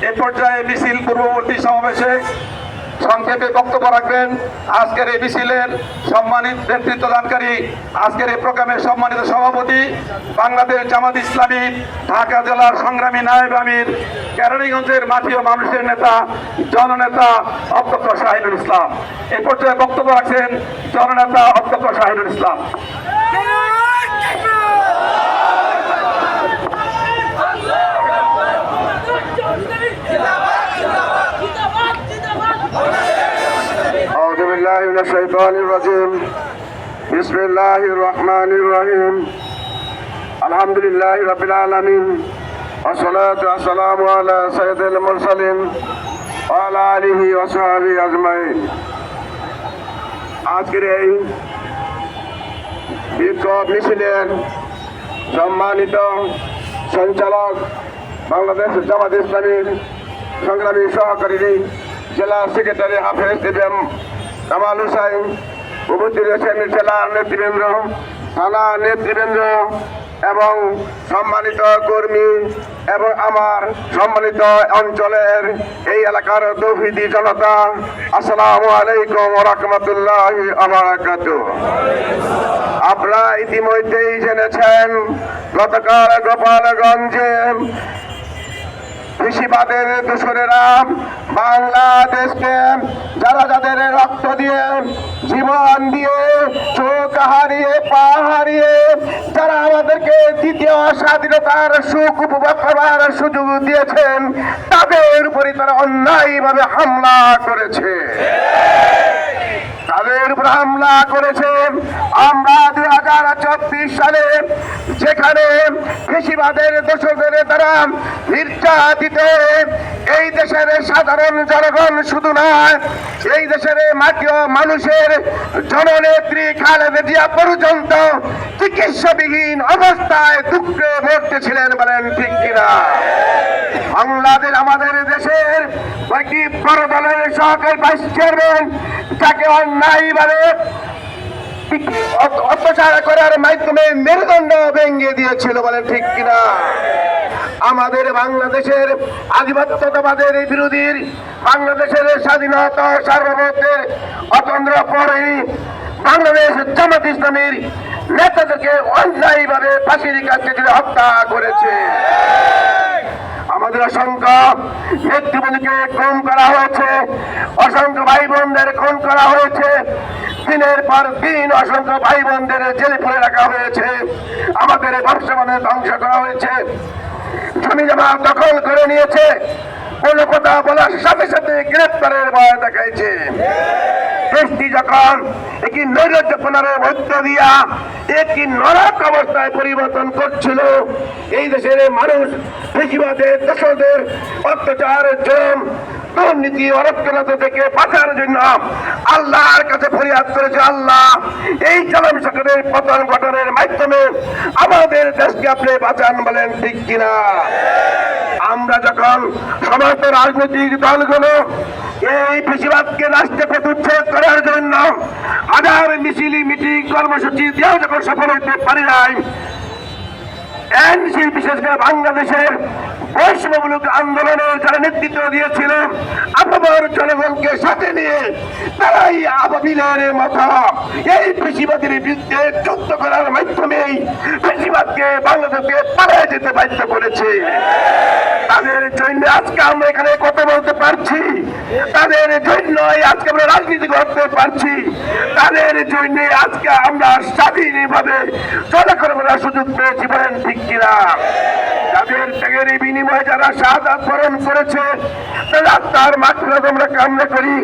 এ পর্যায়ে মিছিল পূর্ববর্তী সমাবেশে সংক্ষেপে বক্তব্য রাখবেন আজকের এই মিছিলের সম্মানিত নেতৃত্বদানকারী, আজকের এই প্রোগ্রামের সম্মানিত সভাপতি, বাংলাদেশ জামাত ইসলামী ঢাকা জেলার সংগ্রামী নায়েব আমির, কেরানীগঞ্জের মাটি ও মানুষের নেতা, জননেতা অধ্যক্ষ শাহিনুল ইসলাম। এই পর্যায়ে বক্তব্য রাখছেন জননেতা অধ্যক্ষ শাহিনুল ইসলাম। বিসমিল্লাহির রহমানির রহিম। আলহামদুলিল্লাহি রাব্বিল আলামিন ওয়াসসালাতু ওয়াসসালামু আলা সাইয়্যিদিল মুরসালিন ওয়া আলা আলিহি ওয়া সাহবিহি আজমাইন। আজকের এই বিক্ষোভ মিছিলের সম্মানিত সঞ্চালক, বাংলাদেশ জামাত ইসলামীর সংগ্রামী সহকারী জেলা সেক্রেটারি হাফেজ এম কামাল হুসাইন, উপস্থিত রয়েছেন জেলার নেতৃবৃন্দ, থানা নেতৃবৃন্দ এবং সম্মানিত কর্মী এবং আমার সম্মানিত অঞ্চলের এই এলাকার তৌহিদি জনতা, আসসালামু আলাইকুম ওয়া রাহমাতুল্লাহি ওয়া বারাকাতুহু। আপনারা ইতিমধ্যেই জেনেছেন গতকাল গোপালগঞ্জে কৃষিবাদের দূষণেরা বাংলাদেশকে যাদের রক্ত দিয়ে, জীবন দিয়ে, চোখ হারিয়ে, পা হারিয়ে যারা আমাদেরকে দ্বিতীয় স্বাধীনতার সুখ উপভোগ করার সুযোগ দিয়েছেন, তাদের উপরে তারা অন্যায়ভাবে হামলা করেছে, তাদের উপর হামলা করেছে। আমরা 2024 সালে যেখানে কৃষিবাদের দোষদের দ্বারা নির্যাতিত এই দেশের সাধারণ জনগণ শুধু নয়, এই দেশের মাটি ও মানুষের জননেত্রী খালেদা জিয়া পর্যন্ত চিকিৎসাবিহীন অবস্থায় দুঃখে মরতেছিলেন, বলেন ঠিক কিনা? বাংলাদেশ আমাদের দেশের কয়েকটি বড় দলের সহকারী ভাইস চেয়ারম্যান তাকে অন্যায়ভাবে অত্যাচার করার মাধ্যমে মেরুদণ্ড ভেঙে দিয়েছিল, বলেন ঠিক কিনা? আমাদের বাংলাদেশের আধিপত্যবাদের বিরোধী, বাংলাদেশের স্বাধীনতা সার্বভৌমত্বের অতন্ত্র পরে বাংলাদেশ জামাত ইসলামীর নেতাদেরকে অন্যায়ভাবে ফাঁসির কাছে হত্যা করেছে। আমাদের অসংখ্য নেতৃবৃন্দকে খুন করা হয়েছে, অসংখ্য ভাই বোনদের খুন করা হয়েছে, দিনের পর দিন অসংখ্য ভাই বোনদের জেলে ফেলে রাখা হয়েছে, আমাদের ব্যবসা বাণিজ্য ধ্বংস করা হয়েছে, জমি জমা দখল করে নিয়েছে, কোনো কথা বলার সাথে সাথে গ্রেপ্তারের ভয় দেখাইছে। দেশটি যখন একটি নৈরাজ্যপনার মধ্য দিয়া একটি নরক অবস্থায় পরিবর্তন করছিল, এই দেশের মানুষ বেশিরভাগের দোষদের অত্যাচার, জম, দুর্নীতি, অরক্ষণতা থেকে বাঁচার জন্য আল্লাহর কাছে ফরিয়াদ করেছে, আল্লাহ এই জালেম সরকারের পতন ঘটনের মাধ্যমে আমাদের দেশকে আপনি বাঁচান, বলেন ঠিক কিনা? আমরা যখন সমস্ত রাজনৈতিক দলগুলো এই বেশিরভাগকে রাষ্ট্রে প্রতিচ্ছেদ করার জন্য হাজার মিছিল, মিটিং, কর্মসূচি দিয়েও যখন সফল হতে পারি নাই, এনসি বিশেষ করে বাংলাদেশের বৈষম্যমূলক আন্দোলনের যারা নেতৃত্ব দিয়েছিল, আপামর জনগণকে সাথে নিয়ে তারাই আবাবিলের মতো এই বেশিবাদের বিরুদ্ধে যুদ্ধ করার মাধ্যমে বেশিবাদকে বাংলাদেশকে পালিয়ে যেতে বাধ্য করেছে। তাদের জন্য আজকে আমরা এখানে কথা বলতে পারছি, তাদের জন্য আজকে আমরা রাজনীতি করতে পারছি, তাদের জন্য আজকে আমরা স্বাধীনভাবে চলাচল করার সুযোগ পেয়েছি, বলেন ঠিক কিনা? তাদের ত্যাগের বিনিময়ে যারা শাহাদাত বরণ করেছে, তার মাগফিরাত আমরা কামনা করি।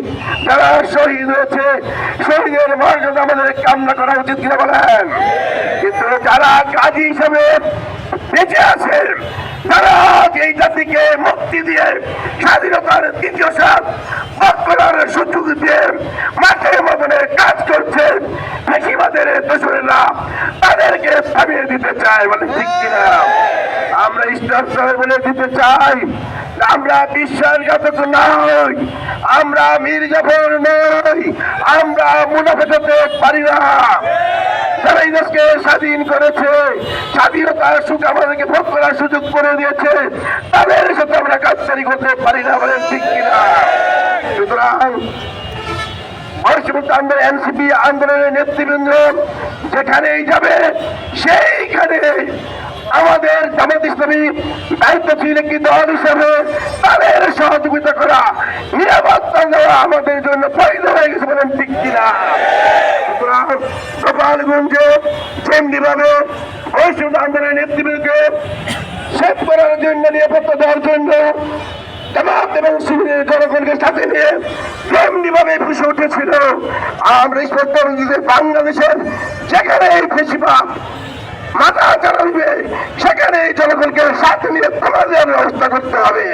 যারা শহীদ হয়েছে, শহীদের মর্যাদা আমাদের কামনা করা উচিত কিনা বলেন? কিন্তু যারা গাজী হিসেবে বেঁচে আছে, তারা এই জাতিকে মুক্তি দিয়ে স্বাধীনতার দ্বিতীয় স্বাদ ভোগ করার সুযোগ দিয়ে মাঠের মতনে কাজ করছে, বেশিবাদের দোষরেরা তাদেরকে থামিয়ে দিতে চায়, মানে ঠিক কিনা? আমরা স্পষ্ট বলে দিতে চাই, আমরা বিশ্বাসঘাতক নই, আমরা মির্জাফর নই, আমরা মুনাফেক হতে পারি না। যারা এই দেশকে স্বাধীন করেছে, স্বাধীনতার সুখ আমাদেরকে ভোগ করার সুযোগ করে দিয়েছে, তাদের সাথে আমরা গাদ্দারি করতে পারি না, বলেন ঠিক কিনা? সুতরাং বৈষম্য আন্দোলন, এনসিপি আন্দোলনের নেতৃবৃন্দ যেখানেই যাবে সেইখানে আমাদের জামাত ইসলামী দায়িত্বশীল একটি দল হিসেবে তাদের সহযোগিতা করা, নিরাপত্তা দেওয়া আমাদের জন্য বৈধ হয়ে গেছে, বলেন ঠিক কিনা? সুতরাং গোপালগঞ্জে যেমনি ভাবে বৈষম্য আন্দোলনের নেতৃবৃন্দকে সেভ করার জন্য, নিরাপত্তা দেওয়ার জন্য জামাত এবং শিবিরের জনগণকে সাথে নিয়ে তেমনি ভাবে ফুসে উঠেছিল, আমরা স্পষ্ট বাংলাদেশের যেখানে এই বেশিরভাগ মাথা চালাবে সেখানে জনগণকে সাথে নিয়ে তোমাদের ব্যবস্থা করতে হবে।